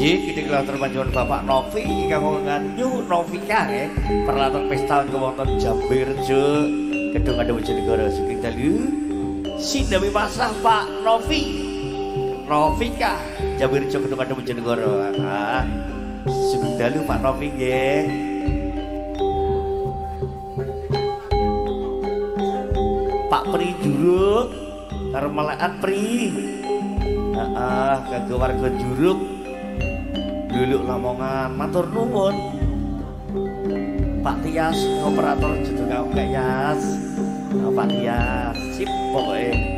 Kini kelihatan panjuan Bapak Novi ingkang nganyu Novika nggih peralatan pesta wonten Jambirjo Gedung Ade Bojonegoro sugeng dalu sindami pasah Pak Novi Novika Jambirjo Gedung Ade Bojonegoro sugeng dalu Pak Novi nggih Pak Pri Juruk karo melekan Pri kanggo warga Juruk Luluk Lamongan matur nuwun Pak Tias operator jedeng Kak Yas Pak Tias sip pokoke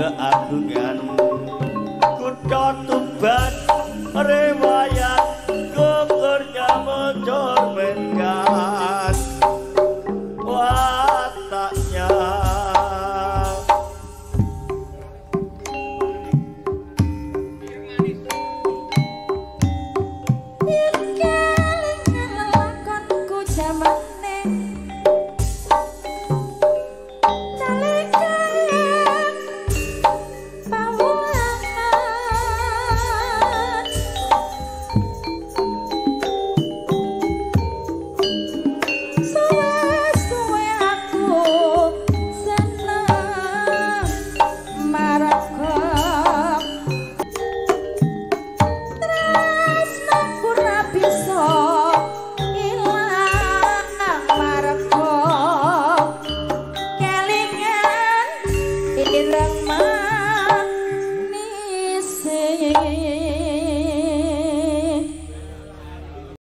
Keagungan Kutha Tuban Rewa